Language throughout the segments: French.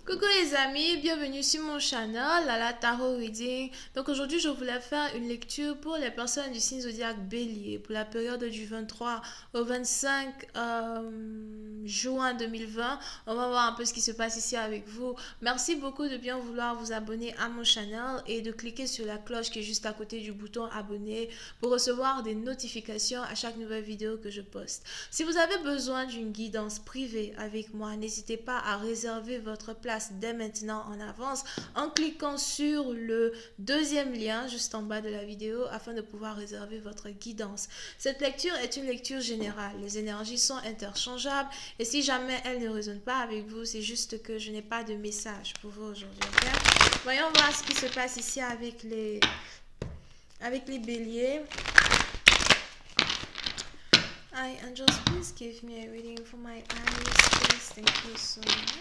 Coucou les amis, bienvenue sur mon channel, Lala Tarot Reading. Donc aujourd'hui, je voulais faire une lecture pour les personnes du signe zodiaque Bélier pour la période du 23 au 25 juin 2020. On va voir un peu ce qui se passe ici avec vous. Merci beaucoup de bien vouloir vous abonner à mon channel et de cliquer sur la cloche qui est juste à côté du bouton abonner pour recevoir des notifications à chaque nouvelle vidéo que je poste. Si vous avez besoin d'une guidance privée avec moi, n'hésitez pas à réserver votre place dès maintenant en avance en cliquant sur le deuxième lien juste en bas de la vidéo afin de pouvoir réserver votre guidance. Cette lecture est une lecture générale. Les énergies sont interchangeables et si jamais elles ne résonnent pas avec vous, c'est juste que je n'ai pas de message pour vous aujourd'hui. Okay? Voyons voir ce qui se passe ici avec les béliers. Hi, angels, please give me a reading for my eyes, please. Thank you so much.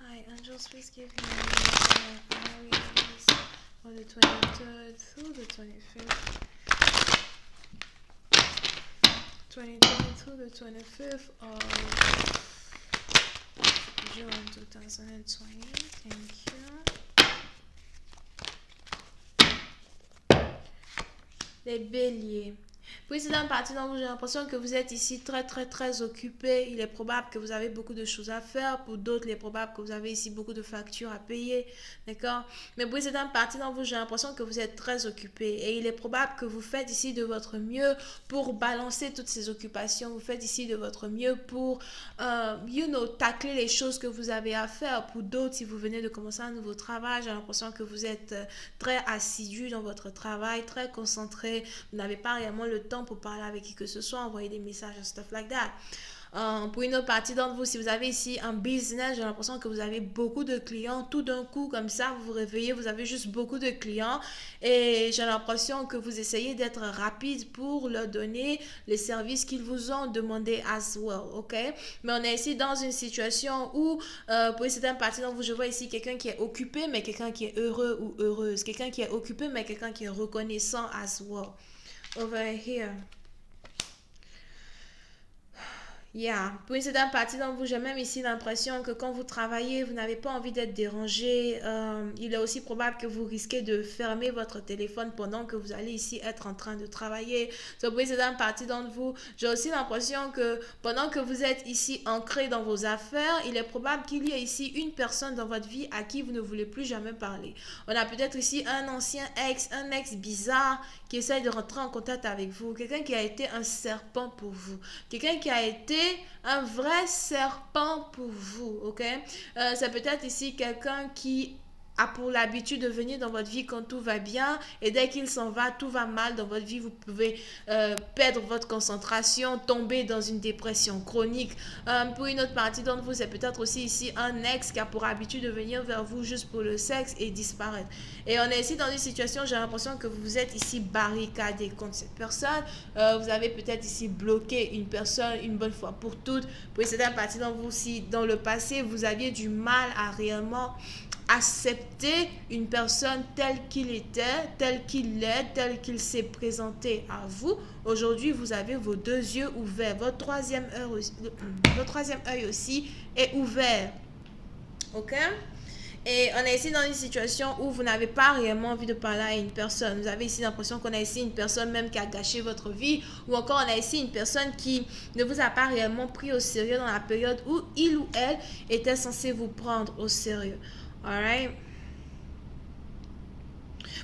Hi, angels, please give me a reading for my eyes for the 23rd through the 25th. 23rd through the 25th of June 2020. Thank you. Les béliers. Précédente partie, donc j'ai l'impression que vous êtes ici très occupé. Il est probable que vous avez beaucoup de choses à faire. Pour d'autres, il est probable que vous avez ici beaucoup de factures à payer. D'accord? Mais précédente partie, donc j'ai l'impression que vous êtes très occupé. Et il est probable que vous faites ici de votre mieux pour balancer toutes ces occupations. Vous faites ici de votre mieux pour, tacler les choses que vous avez à faire. Pour d'autres, si vous venez de commencer un nouveau travail, j'ai l'impression que vous êtes très assidu dans votre travail, très concentré. Vous n'avez pas réellement le temps pour parler avec qui que ce soit, envoyer des messages and stuff like that. Pour une autre partie d'entre vous, si vous avez ici un business, j'ai l'impression que vous avez beaucoup de clients. Tout d'un coup, comme ça, vous vous réveillez, vous avez juste beaucoup de clients. Et j'ai l'impression que vous essayez d'être rapide pour leur donner les services qu'ils vous ont demandé as well, ok? Mais on est ici dans une situation où, pour une certaine partie d'entre vous, je vois ici quelqu'un qui est occupé, mais quelqu'un qui est heureux ou heureuse. Quelqu'un qui est occupé, mais quelqu'un qui est reconnaissant as well. Over here. Yeah. Pour une certaine partie d'entre vous, j'ai même ici l'impression que quand vous travaillez, vous n'avez pas envie d'être dérangé. Il est aussi probable que vous risquez de fermer votre téléphone pendant que vous allez ici être en train de travailler. So, pour une certaine partie d'entre vous, j'ai aussi l'impression que pendant que vous êtes ici ancré dans vos affaires, il est probable qu'il y ait ici une personne dans votre vie à qui vous ne voulez plus jamais parler. On a peut-être ici un ancien ex, un ex bizarre qui essaye de rentrer en contact avec vous. Quelqu'un qui a été un serpent pour vous. Quelqu'un qui a été un vrai serpent pour vous, ok? C'est peut-être ici quelqu'un qui a pour l'habitude de venir dans votre vie quand tout va bien et dès qu'il s'en va, tout va mal dans votre vie. Vous pouvez perdre votre concentration, tomber dans une dépression chronique. Pour une autre partie d'entre vous, c'est peut-être aussi ici un ex qui a pour habitude de venir vers vous juste pour le sexe et disparaître. Et on est ici dans une situation, j'ai l'impression que vous êtes ici barricadé contre cette personne. Vous avez peut-être ici bloqué une personne une bonne fois pour toutes. Pour certaines parties d'entre vous, si dans le passé, vous aviez du mal à réellement accepter une personne telle qu'il était, tel qu'il est, tel qu'il s'est présenté à vous. Aujourd'hui, vous avez vos deux yeux ouverts. Votre troisième œil aussi est ouvert. Ok? Et on est ici dans une situation où vous n'avez pas réellement envie de parler à une personne. Vous avez ici l'impression qu'on a ici une personne même qui a gâché votre vie. Ou encore on a ici une personne qui ne vous a pas réellement pris au sérieux dans la période où il ou elle était censé vous prendre au sérieux. Alright?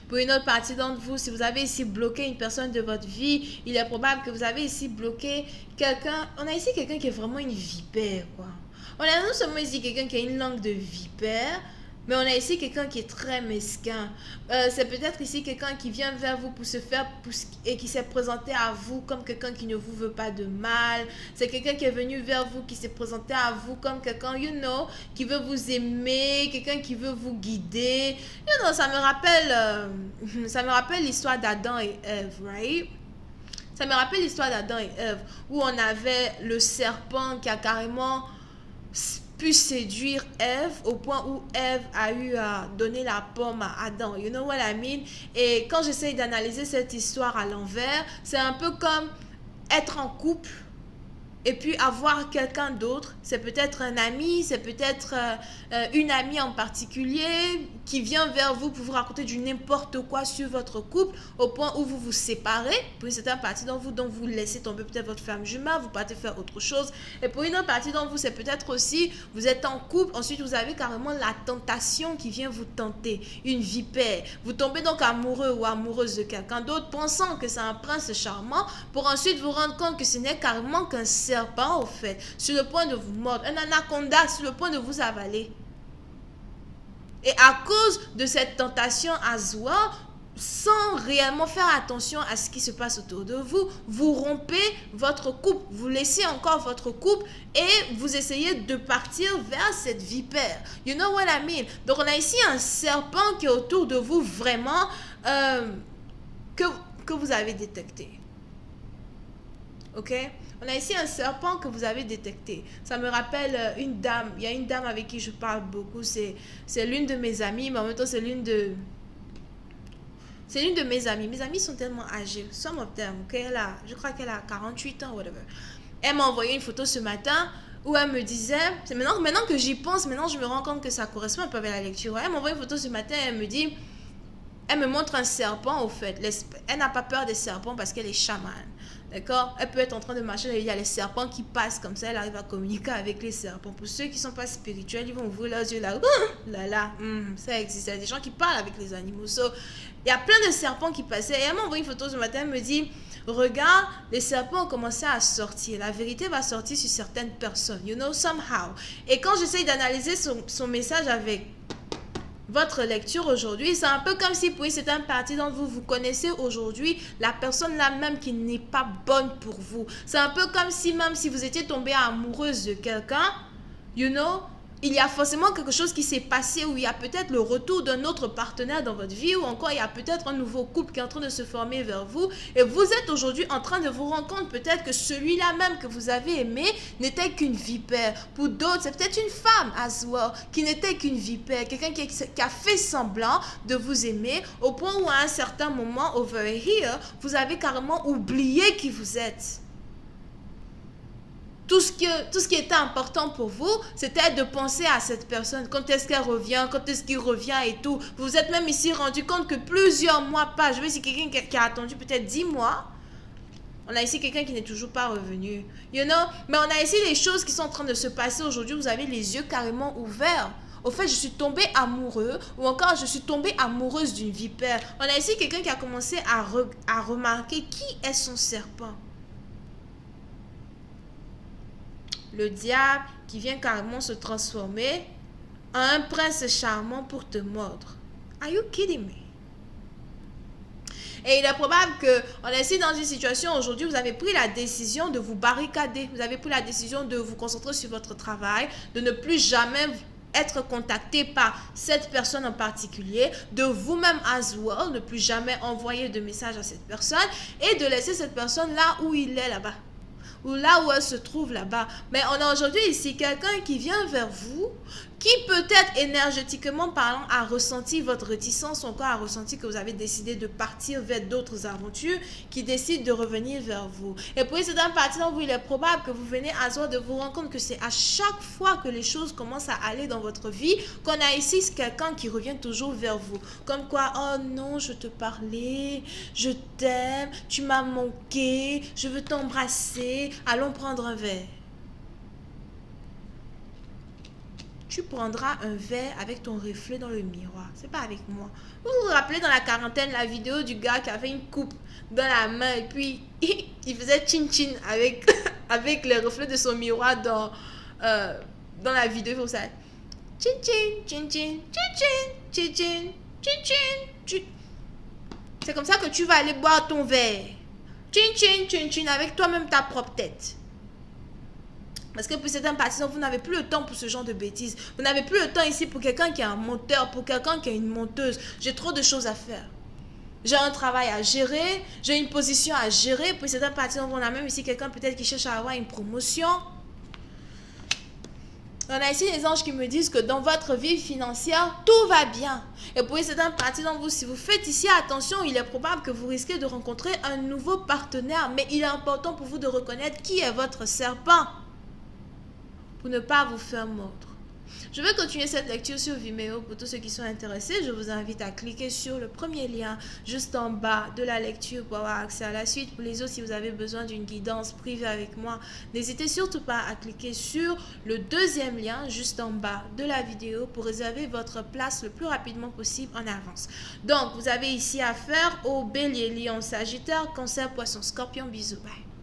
Pour une autre partie d'entre vous, si vous avez ici bloqué une personne de votre vie, il est probable que vous avez ici bloqué quelqu'un. On a ici quelqu'un qui est vraiment une vipère, quoi. On a non seulement ici quelqu'un qui a une langue de vipère, mais on a ici quelqu'un qui est très mesquin. C'est peut-être ici quelqu'un qui vient vers vous pour se faire et qui s'est présenté à vous comme quelqu'un qui ne vous veut pas de mal. C'est quelqu'un qui est venu vers vous, qui s'est présenté à vous comme quelqu'un, qui veut vous aimer, quelqu'un qui veut vous guider. Ça me rappelle l'histoire d'Adam et Ève, right? Ça me rappelle l'histoire d'Adam et Ève, où on avait le serpent qui a carrément pu séduire Ève au point où Ève a eu à donner la pomme à Adam. You know what I mean? Et quand j'essaye d'analyser cette histoire à l'envers, c'est un peu comme être en couple et puis avoir quelqu'un d'autre, c'est peut-être un ami, c'est peut-être une amie en particulier qui vient vers vous pour vous raconter du n'importe quoi sur votre couple au point où vous vous séparez. Pour une certaine partie d'entre vous, donc vous laissez tomber peut-être votre femme jumelle, vous partez faire autre chose. Et pour une autre partie d'entre vous, c'est peut-être aussi, vous êtes en couple, ensuite vous avez carrément la tentation qui vient vous tenter, une vipère. Vous tombez donc amoureux ou amoureuse de quelqu'un d'autre, pensant que c'est un prince charmant, pour ensuite vous rendre compte que ce n'est carrément qu'un serpent au fait, sur le point de vous mordre, un anaconda sur le point de vous avaler. Et à cause de cette tentation à soi, sans réellement faire attention à ce qui se passe autour de vous, vous rompez votre couple, vous laissez encore votre couple et vous essayez de partir vers cette vipère. You know what I mean? Donc on a ici un serpent qui est autour de vous vraiment que vous avez détecté. Ok? On a ici un serpent que vous avez détecté. Ça me rappelle une dame. Il y a une dame avec qui je parle beaucoup. C'est l'une de mes amies, mais en même temps, c'est l'une de mes amies. Mes amies sont tellement âgées. Some of them, ok? Je crois qu'elle a 48 ans, whatever. Elle m'a envoyé une photo ce matin où elle me disait, c'est maintenant que j'y pense, maintenant je me rends compte que ça correspond un peu avec la lecture. Elle m'a envoyé une photo ce matin et elle me dit, elle me montre un serpent au fait. Elle n'a pas peur des serpents parce qu'elle est chamane. D'accord? Elle peut être en train de marcher et il y a les serpents qui passent comme ça. Elle arrive à communiquer avec les serpents. Pour ceux qui ne sont pas spirituels, ils vont ouvrir leurs yeux là. Ça existe. Il y a des gens qui parlent avec les animaux. So, il y a plein de serpents qui passaient. Et elle m'a envoyé une photo ce matin. Elle me dit, regarde, les serpents ont commencé à sortir. La vérité va sortir sur certaines personnes. You know, somehow. Et quand j'essaye d'analyser son message avec votre lecture aujourd'hui, c'est un peu comme si pour certaines parties d'entre vous, vous connaissez aujourd'hui la personne là même qui n'est pas bonne pour vous. C'est un peu comme si même si vous étiez tombé amoureuse de quelqu'un, you know, il y a forcément quelque chose qui s'est passé où il y a peut-être le retour d'un autre partenaire dans votre vie ou encore il y a peut-être un nouveau couple qui est en train de se former vers vous et vous êtes aujourd'hui en train de vous rendre compte peut-être que celui-là même que vous avez aimé n'était qu'une vipère. Pour d'autres, c'est peut-être une femme as well, qui n'était qu'une vipère, quelqu'un qui a fait semblant de vous aimer au point où à un certain moment, over here, vous avez carrément oublié qui vous êtes. Tout ce qui était important pour vous, c'était de penser à cette personne. Quand est-ce qu'elle revient, quand est-ce qu'il revient et tout. Vous vous êtes même ici rendu compte que plusieurs mois passent. Je veux dire, quelqu'un qui a attendu peut-être 10 mois. On a ici quelqu'un qui n'est toujours pas revenu. You know? Mais on a ici les choses qui sont en train de se passer aujourd'hui. Vous avez les yeux carrément ouverts. Au fait, je suis tombée amoureux ou encore je suis tombée amoureuse d'une vipère. On a ici quelqu'un qui a commencé à remarquer qui est son serpent. Le diable qui vient carrément se transformer en un prince charmant pour te mordre. Are you kidding me? Et il est probable qu'on est ici dans une situation aujourd'hui, vous avez pris la décision de vous barricader. Vous avez pris la décision de vous concentrer sur votre travail, de ne plus jamais être contacté par cette personne en particulier, de vous-même as well, ne plus jamais envoyer de message à cette personne et de laisser cette personne là où il est là-bas. Ou là où elle se trouve là-bas. Mais on a aujourd'hui ici quelqu'un qui vient vers vous, qui peut-être énergétiquement parlant a ressenti votre réticence, ou encore a ressenti que vous avez décidé de partir vers d'autres aventures, qui décide de revenir vers vous. Et pour cette partie d'entre vous, il est probable que vous venez à soi de vous rendre compte que c'est à chaque fois que les choses commencent à aller dans votre vie, qu'on a ici quelqu'un qui revient toujours vers vous. Comme quoi, oh non, je te parlais, je t'aime, tu m'as manqué, je veux t'embrasser, allons prendre un verre. Tu prendras un verre avec ton reflet dans le miroir. C'est pas avec moi. Vous vous rappelez dans la quarantaine la vidéo du gars qui avait une coupe dans la main et puis il faisait chin-chin avec, avec les reflets de son miroir dans la vidéo comme ça. Chin-chin, chin-chin, chin-chin, chin-chin, chin-chin. C'est comme ça que tu vas aller boire ton verre. Chin-chin, chin-chin avec toi-même ta propre tête. Parce que pour certains partisans, vous n'avez plus le temps pour ce genre de bêtises. Vous n'avez plus le temps ici pour quelqu'un qui est un monteur, pour quelqu'un qui est une monteuse. J'ai trop de choses à faire. J'ai un travail à gérer, j'ai une position à gérer. Pour certains partisans, on a même ici quelqu'un peut-être qui cherche à avoir une promotion. On a ici les anges qui me disent que dans votre vie financière, tout va bien. Et pour certaines parties d'entre vous, si vous faites ici attention, il est probable que vous risquez de rencontrer un nouveau partenaire. Mais il est important pour vous de reconnaître qui est votre serpent pour ne pas vous faire mordre. Je vais continuer cette lecture sur Vimeo pour tous ceux qui sont intéressés. Je vous invite à cliquer sur le premier lien juste en bas de la lecture pour avoir accès à la suite. Pour les autres, si vous avez besoin d'une guidance privée avec moi, n'hésitez surtout pas à cliquer sur le deuxième lien juste en bas de la vidéo pour réserver votre place le plus rapidement possible en avance. Donc, vous avez ici affaire au Bélier, Lion, Sagittaire, Cancer, Poisson, Scorpion. Bisous, bye.